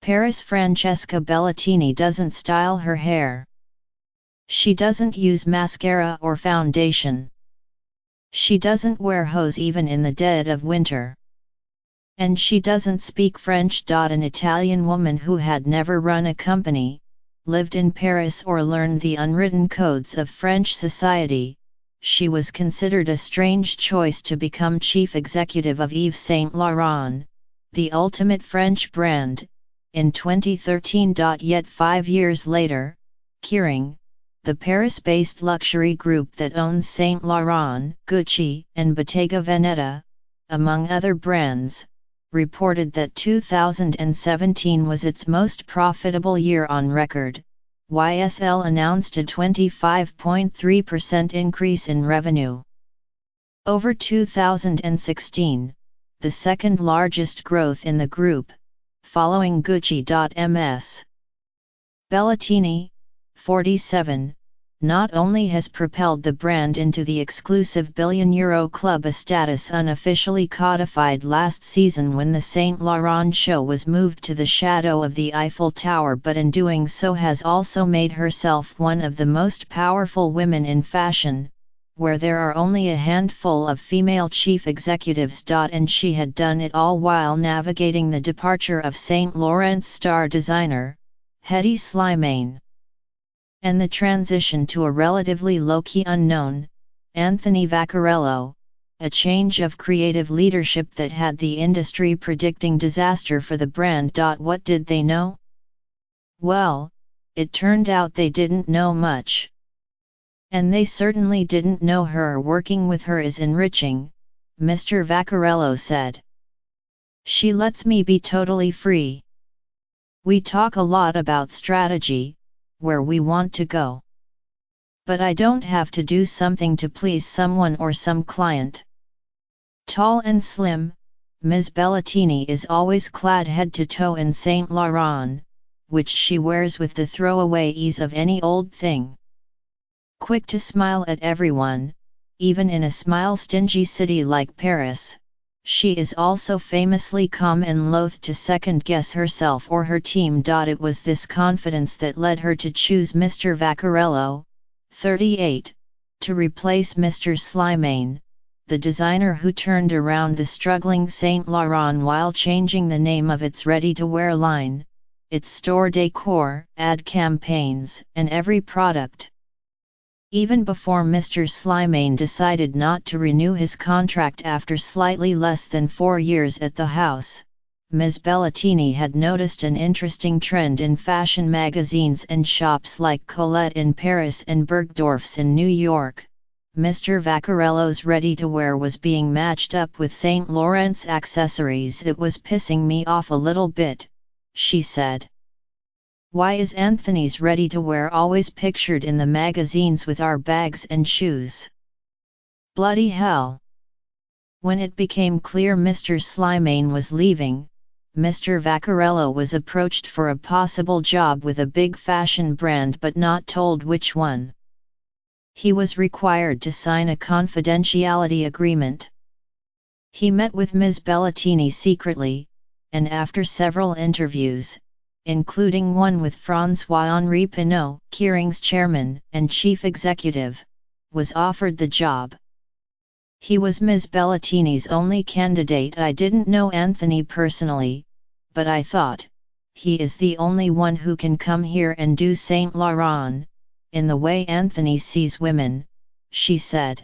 Paris Francesca Bellatini doesn't style her hair. She doesn't use mascara or foundation. She doesn't wear hose even in the dead of winter. And she doesn't speak French. An Italian woman who had never run a company, lived in Paris or learned the unwritten codes of French society, she was considered a strange choice to become chief executive of Yves Saint Laurent, the ultimate French brand, in 2013. Yet 5 years later, Kering, the Paris-based luxury group that owns Saint Laurent, Gucci, and Bottega Veneta, among other brands, reported that 2017 was its most profitable year on record. YSL announced a 25.3% increase in revenue over 2016, the second largest growth in the group, following Gucci. Ms. Bellatini, 47, not only has propelled the brand into the exclusive billion-euro club, a status unofficially codified last season when the Saint Laurent show was moved to the shadow of the Eiffel Tower, but in doing so has also made herself one of the most powerful women in fashion, where there are only a handful of female chief executives. And she had done it all while navigating the departure of Saint Laurent's star designer, Hedi Slimane, and the transition to a relatively low-key unknown, Anthony Vaccarello, a change of creative leadership that had the industry predicting disaster for the brand. What did they know? Well, it turned out they didn't know much. And they certainly didn't know her. Working with her is enriching, Mr. Vaccarello said. She lets me be totally free. We talk a lot about strategy, where we want to go. But I don't have to do something to please someone or some client. Tall and slim, Ms. Bellatini is always clad head to toe in Saint Laurent, which she wears with the throwaway ease of any old thing. Quick to smile at everyone, even in a smile-stingy city like Paris, she is also famously calm and loath to second-guess herself or her team. It was this confidence that led her to choose Mr. Vaccarello, 38, to replace Mr. Slimane, the designer who turned around the struggling Saint Laurent while changing the name of its ready-to-wear line, its store decor, ad campaigns, and every product. Even before Mr. Slimane decided not to renew his contract after slightly less than 4 years at the house, Ms. Bellatini had noticed an interesting trend in fashion magazines and shops like Colette in Paris and Bergdorf's in New York. Mr. Vaccarello's ready-to-wear was being matched up with Saint Laurent's accessories. It was pissing me off a little bit, she said. Why is Anthony's ready-to-wear always pictured in the magazines with our bags and shoes? Bloody hell! When it became clear Mr. Slimane was leaving, Mr. Vaccarello was approached for a possible job with a big fashion brand but not told which one. He was required to sign a confidentiality agreement. He met with Ms. Bellatini secretly, and after several interviews, including one with François-Henri Pinault, Kering's chairman and chief executive, was offered the job. He was Ms. Bellatini's only candidate. I didn't know Anthony personally, but I thought, he is the only one who can come here and do Saint Laurent, in the way Anthony sees women, she said.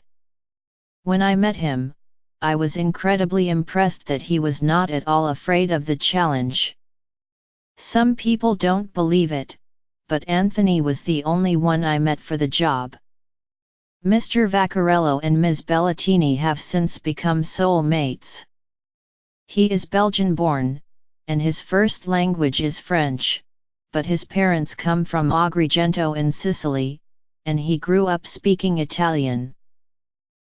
When I met him, I was incredibly impressed that he was not at all afraid of the challenge. Some people don't believe it, but Anthony was the only one I met for the job. Mr. Vaccarello and Ms. Bellatini have since become soul mates. He is Belgian-born, and his first language is French, but his parents come from Agrigento in Sicily, and he grew up speaking Italian.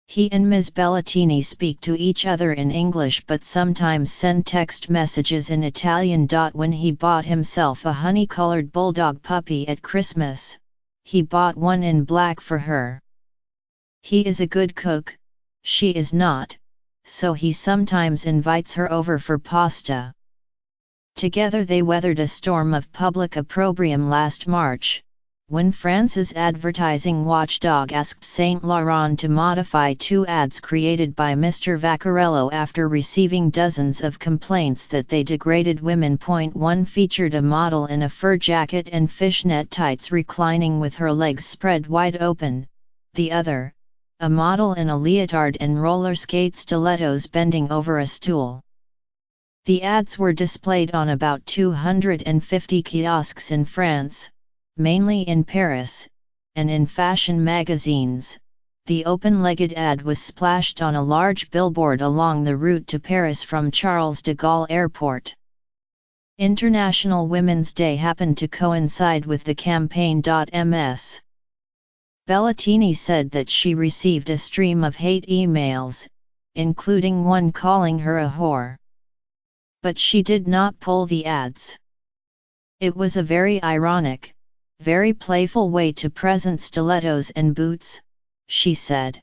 He and Ms. Bellatini speak to each other in English but sometimes send text messages in Italian. When he bought himself a honey-colored bulldog puppy at Christmas, he bought one in black for her. He is a good cook, she is not, so he sometimes invites her over for pasta. Together they weathered a storm of public opprobrium last March, when France's advertising watchdog asked Saint Laurent to modify 2 ads created by Mr. Vaccarello after receiving dozens of complaints that they degraded women. One featured a model in a fur jacket and fishnet tights reclining with her legs spread wide open, the other, a model in a leotard and roller skate stilettos bending over a stool. The ads were displayed on about 250 kiosks in France, mainly in Paris, and in fashion magazines. The open-legged ad was splashed on a large billboard along the route to Paris from Charles de Gaulle Airport. International Women's Day happened to coincide with the campaign. Ms. Bellatini said that she received a stream of hate emails, including one calling her a whore. But she did not pull the ads. It was a very ironic, very playful way to present stilettos and boots, she said.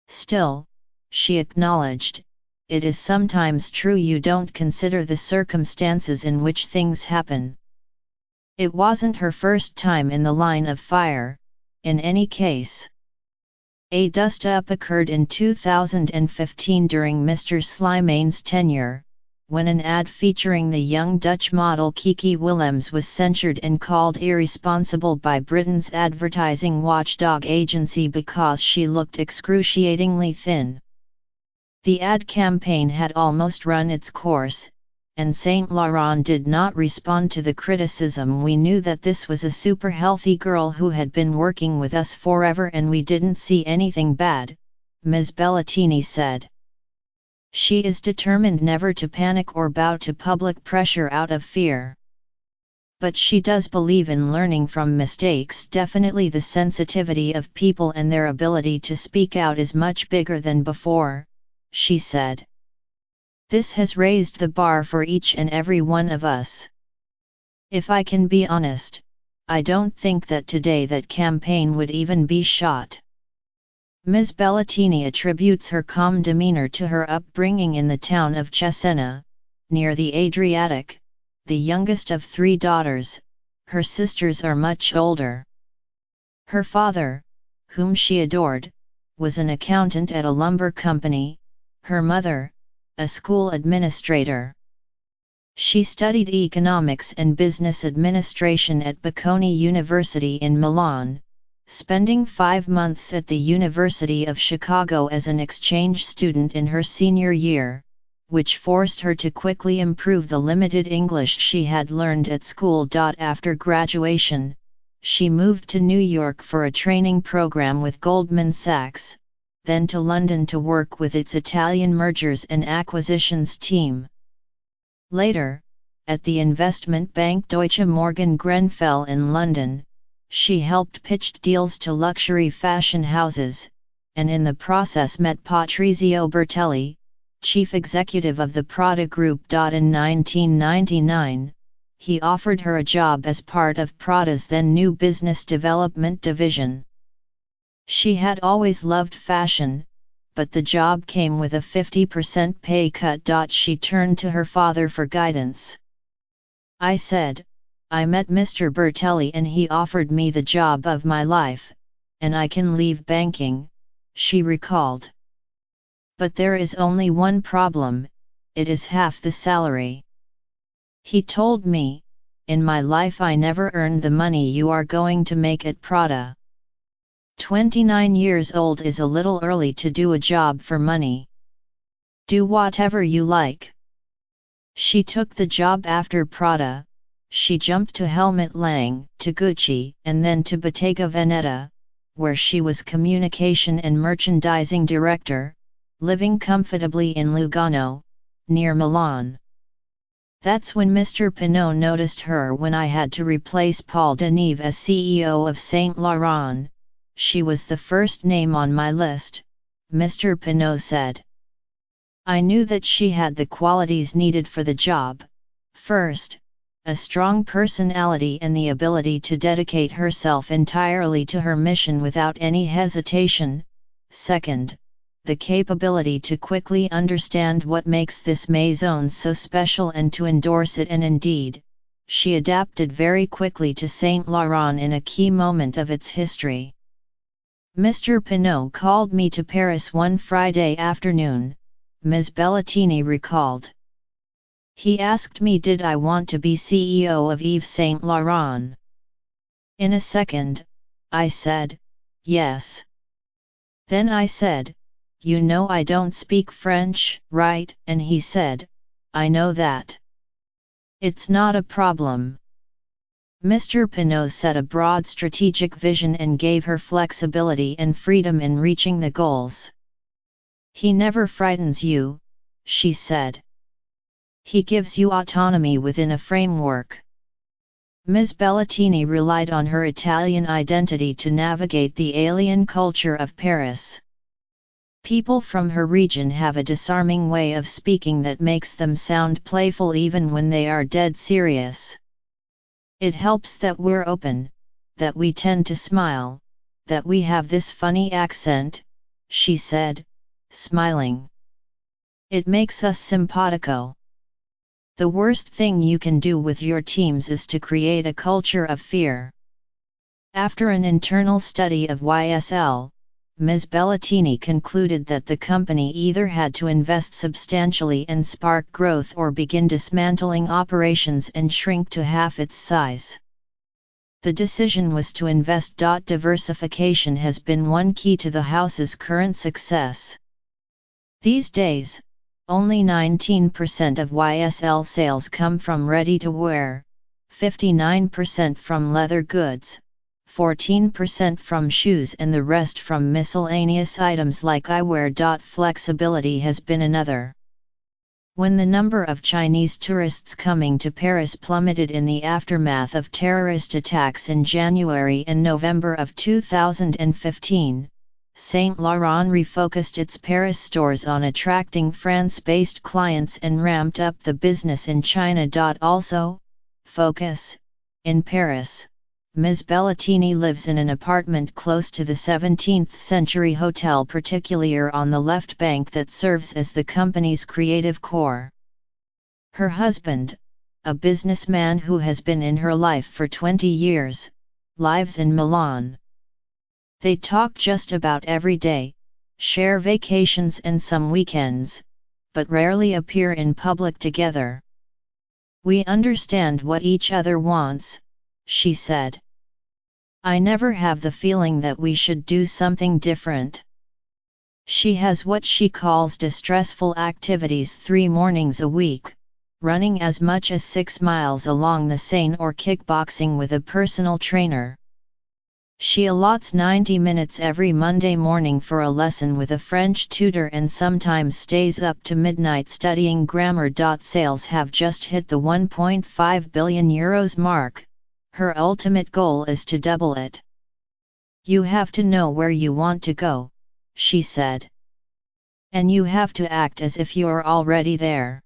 Still, she acknowledged, it is sometimes true you don't consider the circumstances in which things happen. It wasn't her first time in the line of fire, in any case. A dust-up occurred in 2015 during Mr. Slimaane's tenure, when an ad featuring the young Dutch model Kiki Willems was censured and called irresponsible by Britain's advertising watchdog agency because she looked excruciatingly thin. The ad campaign had almost run its course, and Saint Laurent did not respond to the criticism. We knew that this was a super healthy girl who had been working with us forever and we didn't see anything bad, Ms. Bellatini said. She is determined never to panic or bow to public pressure out of fear. But she does believe in learning from mistakes. Definitely the sensitivity of people and their ability to speak out is much bigger than before, she said. This has raised the bar for each and every one of us. If I can be honest, I don't think that today that campaign would even be shot. Ms. Bellatini attributes her calm demeanor to her upbringing in the town of Cesena, near the Adriatic, the youngest of 3 daughters. Her sisters are much older. Her father, whom she adored, was an accountant at a lumber company, her mother, a school administrator. She studied economics and business administration at Bocconi University in Milan, spending 5 months at the University of Chicago as an exchange student in her senior year, which forced her to quickly improve the limited English she had learned at school. After graduation, she moved to New York for a training program with Goldman Sachs, then to London to work with its Italian mergers and acquisitions team. Later, at the investment bank Deutsche Morgan Grenfell in London, she helped pitch deals to luxury fashion houses, and in the process met Patrizio Bertelli, chief executive of the Prada Group. In 1999, he offered her a job as part of Prada's then new business development division. She had always loved fashion, but the job came with a 50% pay cut. She turned to her father for guidance. I said, I met Mr. Bertelli and he offered me the job of my life, and I can leave banking, she recalled. But there is only one problem, it is half the salary. He told me, in my life I never earned the money you are going to make at Prada. 29 years old is a little early to do a job for money. Do whatever you like. She took the job after Prada. She jumped to Helmut Lang, to Gucci, and then to Bottega Veneta, where she was communication and merchandising director, living comfortably in Lugano, near Milan. That's when Mr. Pinault noticed her. When I had to replace Paul Deneve as CEO of Saint Laurent, she was the first name on my list, Mr. Pinault said. I knew that she had the qualities needed for the job. First, a strong personality and the ability to dedicate herself entirely to her mission without any hesitation. Second, the capability to quickly understand what makes this maison so special and to endorse it, and indeed, she adapted very quickly to Saint Laurent in a key moment of its history. Mr. Pinault called me to Paris one Friday afternoon, Ms. Bellatini recalled. He asked me did I want to be CEO of Yves Saint Laurent. In a second, I said, yes. Then I said, you know I don't speak French, right? And he said, I know that. It's not a problem. Mr. Pinault set a broad strategic vision and gave her flexibility and freedom in reaching the goals. He never frightens you, she said. He gives you autonomy within a framework. Ms. Bellatini relied on her Italian identity to navigate the alien culture of Paris. People from her region have a disarming way of speaking that makes them sound playful even when they are dead serious. It helps that we're open, that we tend to smile, that we have this funny accent, she said, smiling. It makes us simpatico. The worst thing you can do with your teams is to create a culture of fear. After an internal study of YSL, Ms. Bellatini concluded that the company either had to invest substantially and spark growth or begin dismantling operations and shrink to half its size. The decision was to invest. Diversification has been one key to the house's current success. These days, only 19% of YSL sales come from ready-to-wear, 59% from leather goods, 14% from shoes and the rest from miscellaneous items like eyewear. Flexibility has been another. When the number of Chinese tourists coming to Paris plummeted in the aftermath of terrorist attacks in January and November of 2015, Saint Laurent refocused its Paris stores on attracting France-based clients and ramped up the business in China. Also, focus, in Paris, Ms. Bellatini lives in an apartment close to the 17th-century Hotel Particulier on the left bank that serves as the company's creative core. Her husband, a businessman who has been in her life for 20 years, lives in Milan. They talk just about every day, share vacations and some weekends, but rarely appear in public together. We understand what each other wants, she said. I never have the feeling that we should do something different. She has what she calls distressful activities 3 mornings a week, running as much as 6 miles along the Seine or kickboxing with a personal trainer. She allots 90 minutes every Monday morning for a lesson with a French tutor and sometimes stays up to midnight studying grammar. Sales have just hit the €1.5 billion mark. Her ultimate goal is to double it. You have to know where you want to go, she said. And you have to act as if you're already there.